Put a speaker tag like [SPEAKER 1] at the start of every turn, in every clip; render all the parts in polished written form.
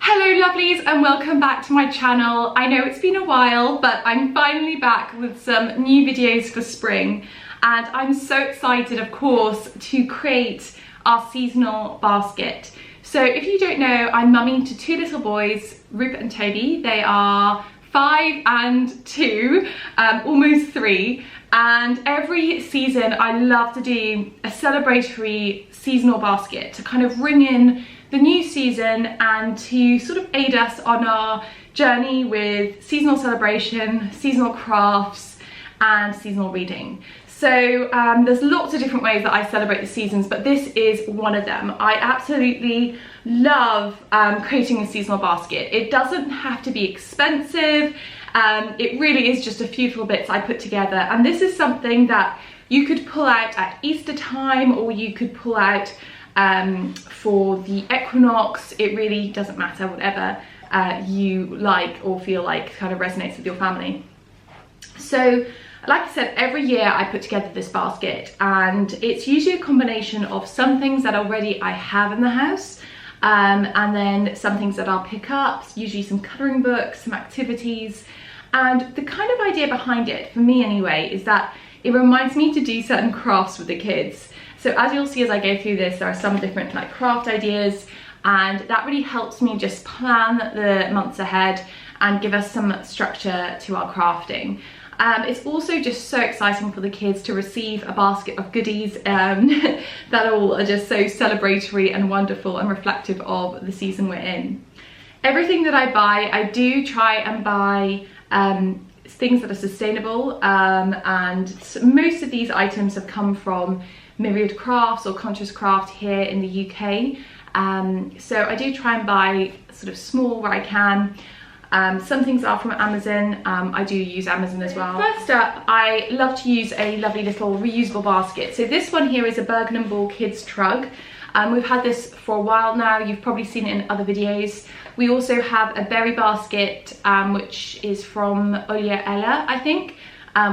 [SPEAKER 1] Hello lovelies and welcome back to my channel. I know it's been a while, but I'm finally back with some new videos for spring, and I'm so excited, of course, to create our seasonal basket. So if you don't know, I'm mumming to two little boys, Rupert and Toby. They are 5 and 2, almost 3, and every season I love to do a celebratory seasonal basket to kind of ring in the new season and to sort of aid us on our journey with seasonal celebration, seasonal crafts and seasonal reading. So there's lots of different ways that I celebrate the seasons, but this is one of them. I absolutely love creating a seasonal basket. It doesn't have to be expensive. It really is just a few little bits I put together, and this is something that you could pull out at Easter time, or you could pull out for the equinox. It really doesn't matter, whatever you like or feel like kind of resonates with your family. So like I said, every year I put together this basket, and it's usually a combination of some things that already I have in the house, and then some things that I'll pick up, usually some colouring books, some activities. And the kind of idea behind it, for me anyway, is that it reminds me to do certain crafts with the kids. So as you'll see as I go through this, there are some different like craft ideas, and that really helps me just plan the months ahead and give us some structure to our crafting. It's also just so exciting for the kids to receive a basket of goodies that all are just so celebratory and wonderful and reflective of the season we're in. Everything that I buy, I do try and buy things that are sustainable, and most of these items have come from Myriad Crafts or Conscious Craft here in the UK. So I do try and buy sort of small where I can. Some things are from Amazon. I do use Amazon as well. First up, I love to use a lovely little reusable basket. So this one here is a Burgeon Kids Trug. We've had this for a while now. You've probably seen it in other videos. We also have a berry basket, which is from Ella, I think,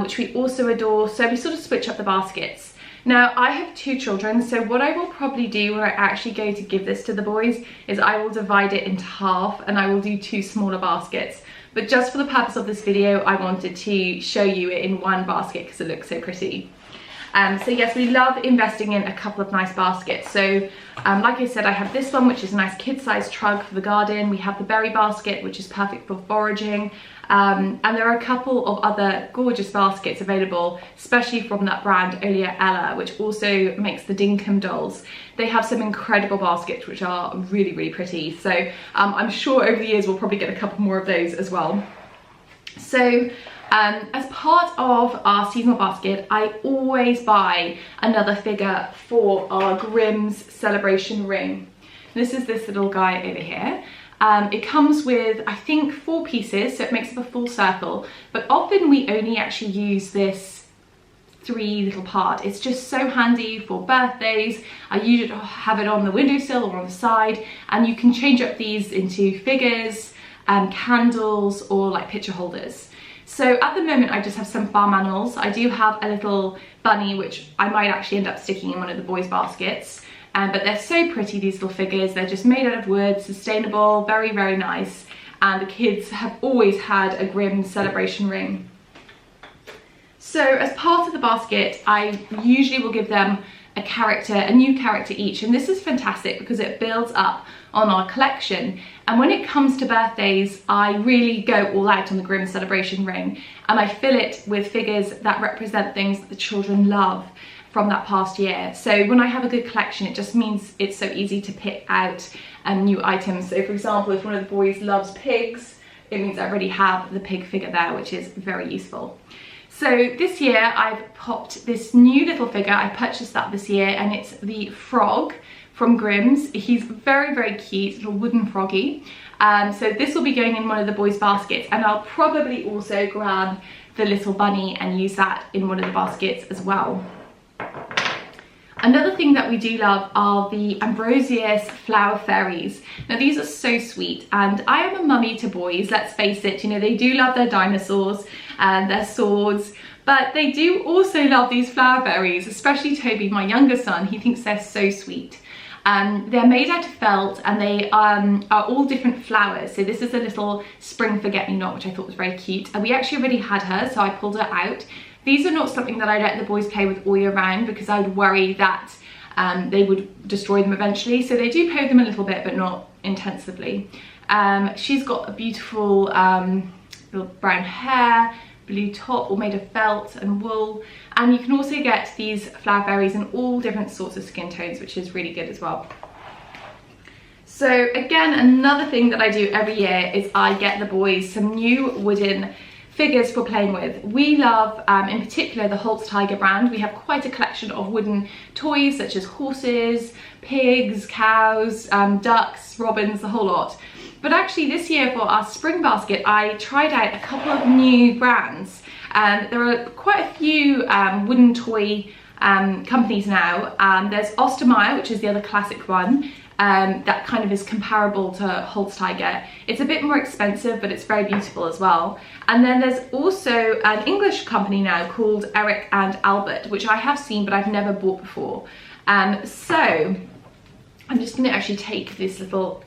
[SPEAKER 1] which we also adore. So we sort of switch up the baskets. Now, I have 2 children, so what I will probably do when I actually go to give this to the boys is I will divide it into half, and I will do 2 smaller baskets. But just for the purpose of this video, I wanted to show you it in one basket because it looks so pretty. So yes, we love investing in a couple of nice baskets. So like I said, I have this one, which is a nice kid-sized trug for the garden. We have the berry basket, which is perfect for foraging. And there are a couple of other gorgeous baskets available, especially from that brand Ella, which also makes the Dinkum dolls. They have some incredible baskets which are really, really pretty. So I'm sure over the years we'll probably get a couple more of those as well. So as part of our seasonal basket, I always buy another figure for our Grimm's celebration ring. This is this little guy over here. It comes with, I think, 4 pieces, so it makes up a full circle, but often we only actually use this 3 little part. It's just so handy for birthdays. I usually have it on the windowsill or on the side, and you can change up these into figures, candles, or like picture holders. So at the moment I just have some farm animals. I do have a little bunny which I might actually end up sticking in one of the boys' baskets. But they're so pretty, these little figures. They're just made out of wood, sustainable, very, very nice. And the kids have always had a Grimm celebration ring. So as part of the basket, I usually will give them a character, a new character each. And this is fantastic because it builds up on our collection. And when it comes to birthdays, I really go all out on the Grimm celebration ring, and I fill it with figures that represent things that the children love from that past year. So when I have a good collection, it just means it's so easy to pick out new items. So for example, if one of the boys loves pigs, it means I already have the pig figure there, which is very useful. So this year I've popped this new little figure. I purchased that this year, and it's the frog from Grimm's. He's very, very cute, little wooden froggy. So this will be going in one of the boys' baskets, and I'll probably also grab the little bunny and use that in one of the baskets as well. Another thing that we do love are the Ambrosius flower fairies. Now these are so sweet, and I am a mummy to boys, let's face it, you know, they do love their dinosaurs and their swords, but they do also love these flower fairies, especially Toby, my younger son. He thinks they're so sweet. They're made out of felt, and they are all different flowers. So this is a little spring forget-me-not, which I thought was very cute. And we actually already had her, so I pulled her out. These are not something that I let the boys play with all year round, because I would worry that they would destroy them eventually. So they do play with them a little bit, but not intensively. She's got a beautiful little brown hair, blue top, all made of felt and wool. And you can also get these flower fairies in all different sorts of skin tones, which is really good as well. So again, another thing that I do every year is I get the boys some new wooden figures for playing with. We love, in particular, the Holt's Tiger brand. We have quite a collection of wooden toys such as horses, pigs, cows, ducks, robins, the whole lot. But actually this year for our spring basket, I tried out a couple of new brands. There are quite a few wooden toy companies now. There's Ostermeyer, which is the other classic one. That kind of is comparable to Holt's Tiger. It's a bit more expensive, but it's very beautiful as well. And then there's also an English company now called Eric and Albert, which I have seen, but I've never bought before. So I'm just gonna actually take these little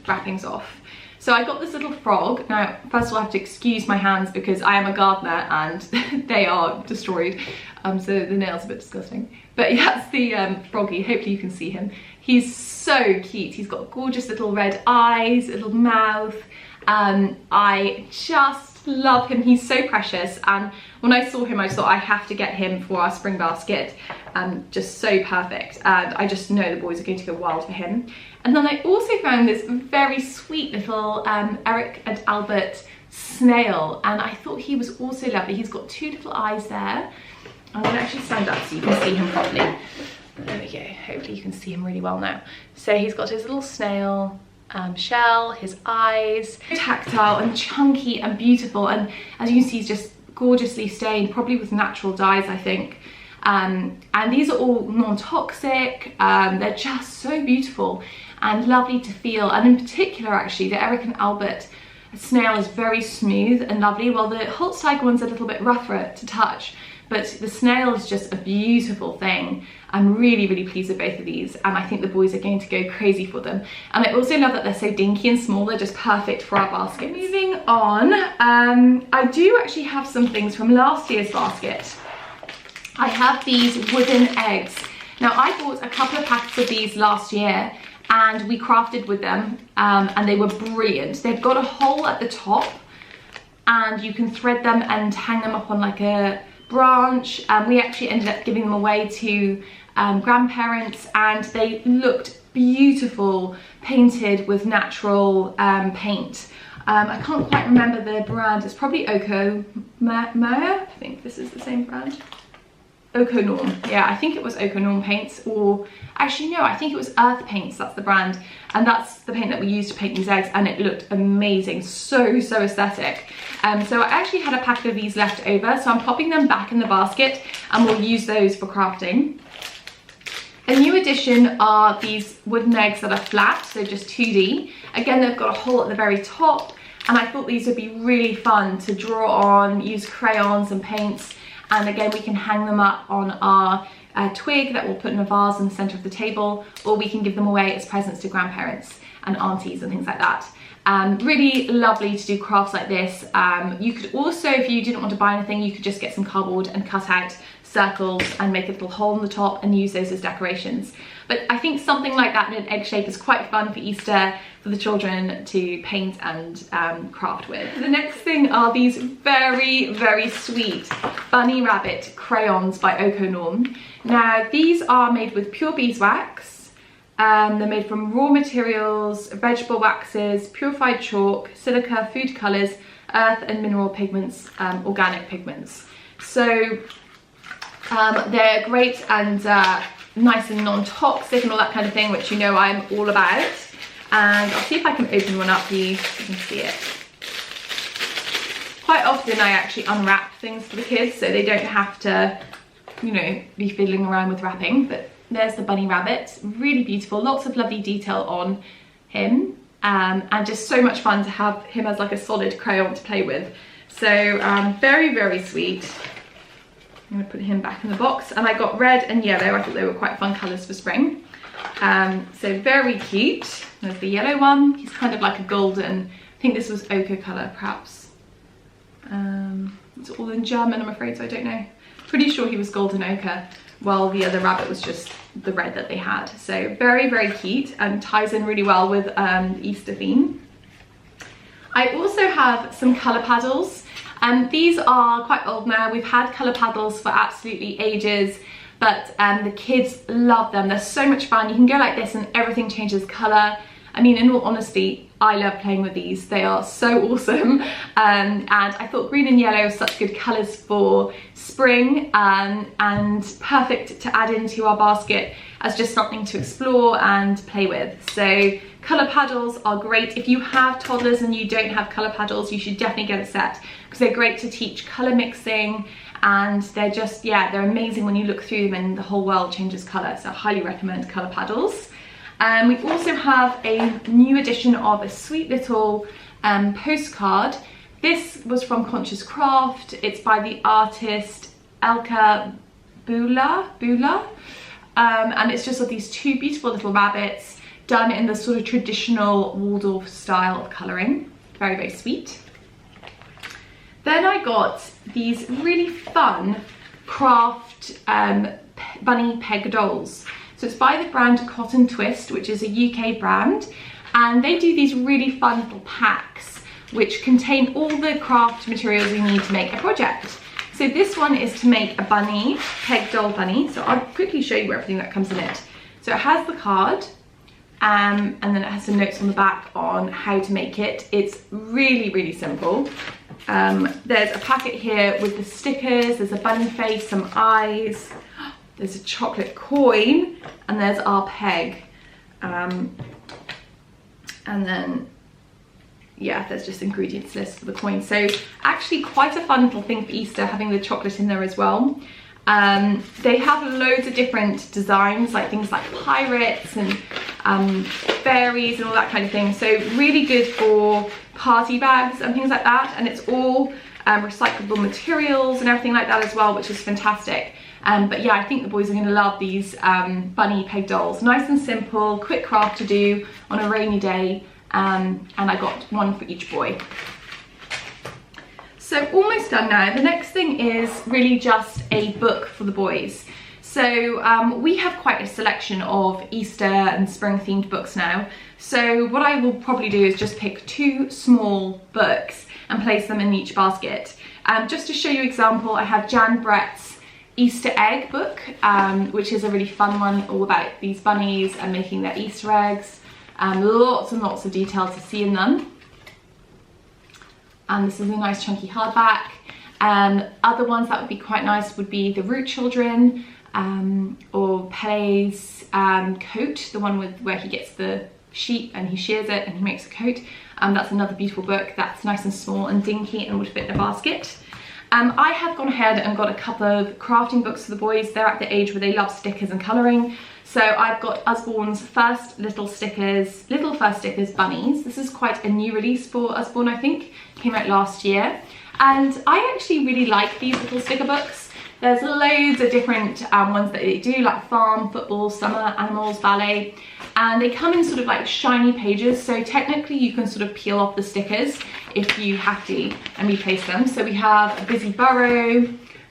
[SPEAKER 1] wrappings off. So I got this little frog. Now, first of all, I have to excuse my hands because I am a gardener and they are destroyed. So the nail's a bit disgusting. But yeah, that's the froggy. Hopefully you can see him. He's so cute. He's got gorgeous little red eyes, little mouth. I just love him. He's so precious. And when I saw him, I just thought I have to get him for our spring basket. Just so perfect. And I just know the boys are going to go wild for him. And then I also found this very sweet little Eric and Albert snail. And I thought he was also lovely. He's got two little eyes there. I'm going to actually stand up so you can see him properly. There we go. Hopefully you can see him really well now. So he's got his little snail shell, his eyes, tactile and chunky and beautiful. And as you can see, he's just gorgeously stained, probably with natural dyes, I think. And these are all non-toxic. They're just so beautiful and lovely to feel. And in particular, actually, the Eric and Albert snail is very smooth and lovely, while the Holt's Tiger one's a little bit rougher to touch. But the snail is just a beautiful thing. I'm really, really pleased with both of these, and I think the boys are going to go crazy for them. And I also love that they're so dinky and small. They're just perfect for our basket. Moving on, I do actually have some things from last year's basket. I have these wooden eggs. Now, I bought a couple of packets of these last year, and we crafted with them, and they were brilliant. They've got a hole at the top, and you can thread them and hang them up on like a branch. We actually ended up giving them away to grandparents, and they looked beautiful, painted with natural paint. I can't quite remember the brand. It's probably Okonorm. I think this is the same brand. Okonorm. Yeah, I think it was Okonorm paints, or actually no, I think it was Earth Paints. That's the brand, and that's the paint that we used to paint these eggs, and it looked amazing. So aesthetic. So I actually had a packet of these left over, so I'm popping them back in the basket, and we'll use those for crafting. A new addition are these wooden eggs that are flat, so just 2D. Again, they've got a hole at the very top, and I thought these would be really fun to draw on, use crayons and paints. And again, we can hang them up on our twig that we'll put in a vase in the center of the table, or we can give them away as presents to grandparents and aunties and things like that. Really lovely to do crafts like this. You could also, if you didn't want to buy anything, you could just get some cardboard and cut out circles and make a little hole in the top and use those as decorations. But I think something like that in an egg shape is quite fun for Easter for the children to paint and craft with. The next thing are these very sweet bunny rabbit crayons by Okonorm. Now, these are made with pure beeswax. They're made from raw materials, vegetable waxes, purified chalk, silica, food colours, earth and mineral pigments, organic pigments. So they're great and nice and non-toxic and all that kind of thing, which you know I'm all about. And I'll see if I can open one up for you so you can see it. Quite often I actually unwrap things for the kids so they don't have to, you know, be fiddling around with wrapping. But there's the bunny rabbit, really beautiful, lots of lovely detail on him, and just so much fun to have him as like a solid crayon to play with. So very sweet. I'm going to put him back in the box, and I got red and yellow. I thought they were quite fun colours for spring.
[SPEAKER 2] So very cute. There's the yellow one. He's kind of like a golden, I think this was ochre colour perhaps. It's all in German, I'm afraid, so I don't know. Pretty sure he was golden ochre, while the other rabbit was just the red that they had. So very, very cute and ties in really well with the Easter theme. I also have some colour paddles. These are quite old now. We've had colour paddles for absolutely ages, but the kids love them. They're so much fun. You can go like this and everything changes colour. I mean, in all honesty, I love playing with these. They are so awesome. And I thought green and yellow are such good colours for spring, and perfect to add into our basket as just something to explore and play with. So colour paddles are great. If you have toddlers and you don't have colour paddles, you should definitely get a set, because they're great to teach colour mixing, and they're just, yeah, they're amazing when you look through them and the whole world changes colour. So I highly recommend colour paddles. We also have a new edition of a sweet little postcard. This was from Conscious Craft. It's by the artist Elka Bula, and it's just of these two beautiful little rabbits done in the sort of traditional Waldorf style of colouring. Very, very sweet. Then I got these really fun craft bunny peg dolls. So it's by the brand Cotton Twist, which is a UK brand, and they do these really fun little packs which contain all the craft materials you need to make a project. So this one is to make a bunny, peg doll bunny. So I'll quickly show you everything that comes in it. So it has the card, and then it has some notes on the back on how to make it. It's really, really simple. There's a packet here with the stickers, there's a bunny face, some eyes, there's a chocolate coin, and there's our peg. And then, yeah, there's just ingredients list for the coin. So actually quite a fun little thing for Easter, having the chocolate in there as well. They have loads of different designs, like things like pirates and fairies and all that kind of thing. So really good for party bags and things like that. And it's all recyclable materials and everything like that as well, which is fantastic. But yeah, I think the boys are going to love these bunny peg dolls. Nice and simple, quick craft to do on a rainy day. And I got one for each boy. So almost done now. The next thing is really just a book for the boys. So we have quite a selection of Easter and spring themed books now. So what I will probably do is just pick 2 small books and place them in each basket. Just to show you an example, I have Jan Brett's Easter egg book, which is a really fun one, all about these bunnies and making their Easter eggs. Lots and lots of detail to see in them. And this is a nice chunky hardback. Other ones that would be quite nice would be the Root Children, or Pele's coat, the one with where he gets the sheep and he shears it and he makes a coat. That's another beautiful book that's nice and small and dinky and would fit in a basket. I have gone ahead and got a couple of crafting books for the boys. They're at the age where they love stickers and colouring. So I've got Usborne's First First Stickers Bunnies. This is quite a new release for Usborne, I think. Came out last year. And I actually really like these little sticker books. There's loads of different ones that they do, like farm, football, summer, animals, ballet. And they come in sort of like shiny pages, so technically you can sort of peel off the stickers if you have to and replace them. So we have a busy burrow,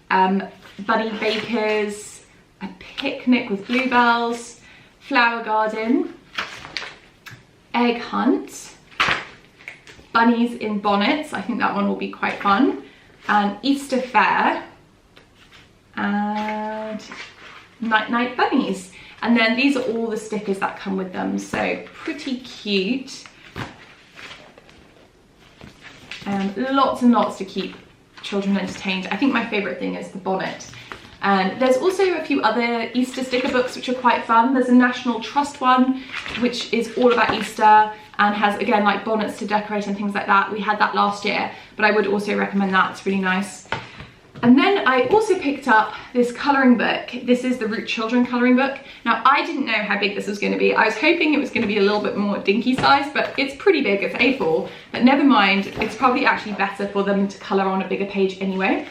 [SPEAKER 2] bunny bakers, a picnic with bluebells, flower garden, egg hunt, bunnies in bonnets, I think that one will be quite fun, and Easter fair, and night night bunnies. And then these are all the stickers that come with them, so pretty cute. Lots and lots to keep children entertained. I think my favourite thing is the bonnet. And there's also a few other Easter sticker books which are quite fun. There's a National Trust one, which is all about Easter and has, again, like bonnets to decorate and things like that. We had that last year, but I would also recommend that. It's really nice. And then I also picked up this colouring book. This is the Root Children colouring book. Now, I didn't know how big this was going to be. I was hoping it was going to be a little bit more dinky size, but it's pretty big. It's A4, but never mind. It's probably actually better for them to colour on a bigger page anyway.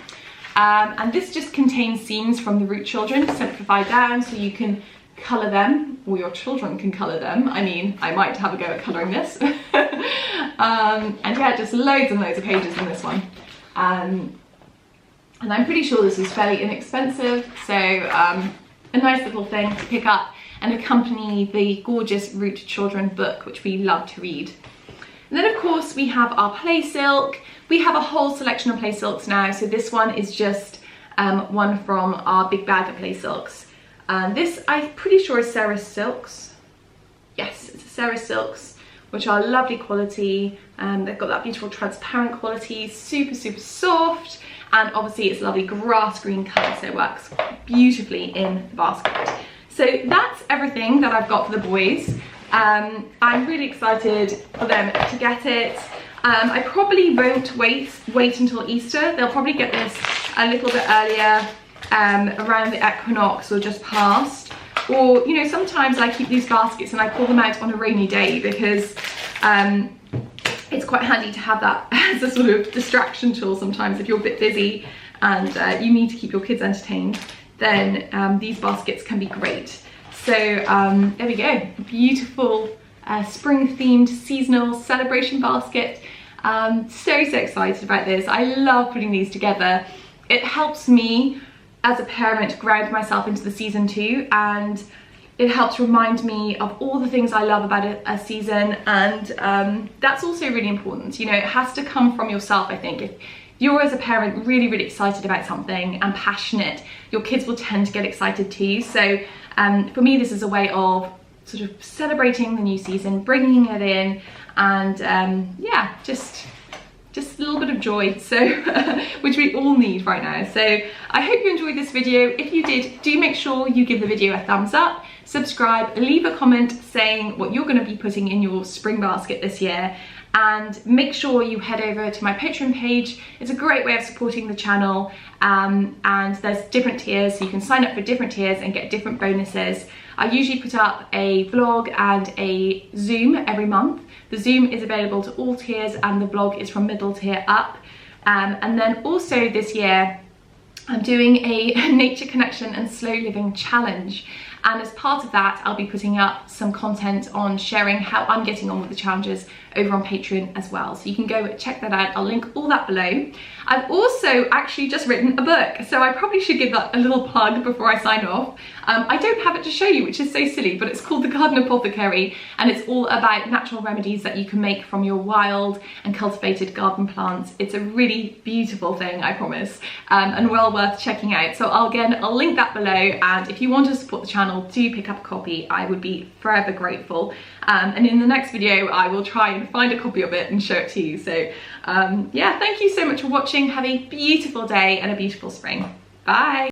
[SPEAKER 2] And this just contains scenes from the Root Children simplified down, so you can
[SPEAKER 1] colour them, or your children can colour them. I mean, I might have a go at colouring this. And yeah, just loads and loads of pages in this one. And I'm pretty sure this is fairly inexpensive, so a nice little thing to pick up and accompany the gorgeous Root Children book, which we love to read. And then of course we have our play silk. We have a whole selection of play silks now, so this one is just one from our big bag of play silks. This I'm pretty sure is Sarah Silks. Yes, it's a Sarah Silks, which are lovely quality. They've got that beautiful transparent quality, super soft, and obviously it's a lovely grass green colour, so it works beautifully in the basket. So that's everything that I've got for the boys. I'm really excited for them to get it. I probably won't wait until Easter. They'll probably get this a little bit earlier, around the equinox or just past. Or, you know, sometimes I keep these baskets and I pull them out on a rainy day because it's quite handy to have that as a sort of distraction tool sometimes. If you're a bit busy and you need to keep your kids entertained, then these baskets can be great. So there we go, beautiful spring themed seasonal celebration basket. So excited about this. I love putting these together. It helps me as a parent ground myself into the season too, and it helps remind me of all the things I love about a season, and that's also really important. You know, it has to come from yourself, I think. If you're as a parent really excited about something and passionate, your kids will tend to get excited too. So for me, this is a way of sort of celebrating the new season, bringing it in, and yeah, just a little bit of joy, so which we all need right now. So I hope you enjoyed this video. If you did, do make sure you give the video a thumbs up, subscribe, leave a comment saying what you're going to be putting in your spring basket this year, and make sure you head over to my Patreon page. It's a great way of supporting the channel, and there's different tiers, so you can sign up for different tiers and get different bonuses. I usually put up a vlog and a Zoom every month. The Zoom is available to all tiers and the vlog is from middle tier up. And then also this year, I'm doing a nature connection and slow living challenge. And as part of that, I'll be putting up some content on sharing how I'm getting on with the challenges over on Patreon as well. So you can go check that out. I'll link all that below. I've also actually just written a book, so I probably should give that a little plug before I sign off. I don't have it to show you, which is so silly, but it's called The Garden Apothecary, and it's all about natural remedies that you can make from your wild and cultivated garden plants. It's a really beautiful thing, I promise, and well worth checking out. So I'll link that below, and if you want to support the channel, do pick up a copy. I would be forever grateful. And in the next video, I will try and find a copy of it and show it to you. So yeah, thank you so much for watching. Have a beautiful day and a beautiful spring. Bye.